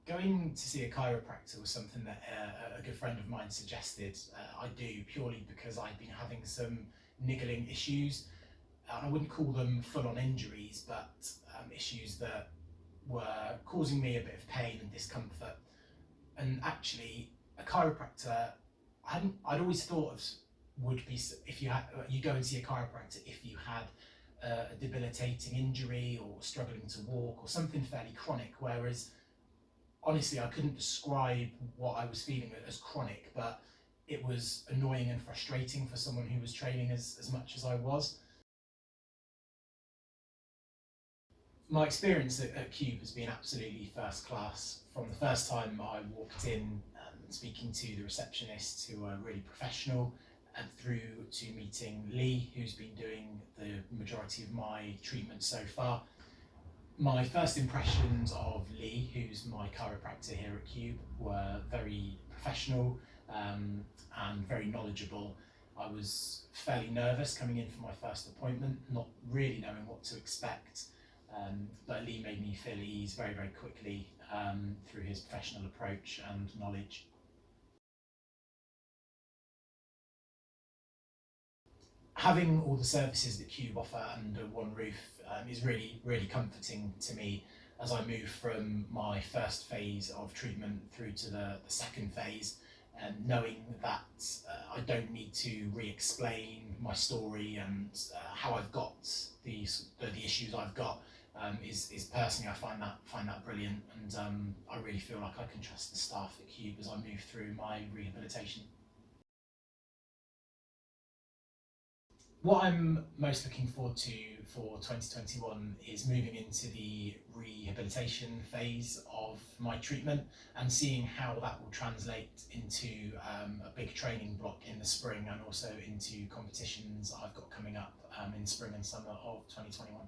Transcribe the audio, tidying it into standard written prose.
Going to see a chiropractor was something that a good friend of mine suggested I do, purely because I'd been having some niggling issues. I wouldn't call them full-on injuries, but issues that were causing me a bit of pain and discomfort. And actually, a chiropractor, I'd always thought of would be, if you go and see a chiropractor if you had a debilitating injury or struggling to walk or something fairly chronic, whereas honestly I couldn't describe what I was feeling as chronic, but it was annoying and frustrating for someone who was training as much as I was. My experience at Kube has been absolutely first class. From the first time I walked in, speaking to the receptionists who are really professional, and through to meeting Lee, who's been doing the majority of my treatment so far. My first impressions of Lee, who's my chiropractor here at Kube, were very professional and very knowledgeable. I was fairly nervous coming in for my first appointment, not really knowing what to expect, but Lee made me feel at ease very, very quickly through his professional approach and knowledge. Having all the services that Kube offer under one roof is really, really comforting to me as I move from my first phase of treatment through to the second phase, and knowing that I don't need to re-explain my story and how I've got the issues I've got is personally, I find that brilliant, and I really feel like I can trust the staff at Kube as I move through my rehabilitation. What I'm most looking forward to for 2021 is moving into the rehabilitation phase of my treatment and seeing how that will translate into a big training block in the spring, and also into competitions I've got coming up in spring and summer of 2021.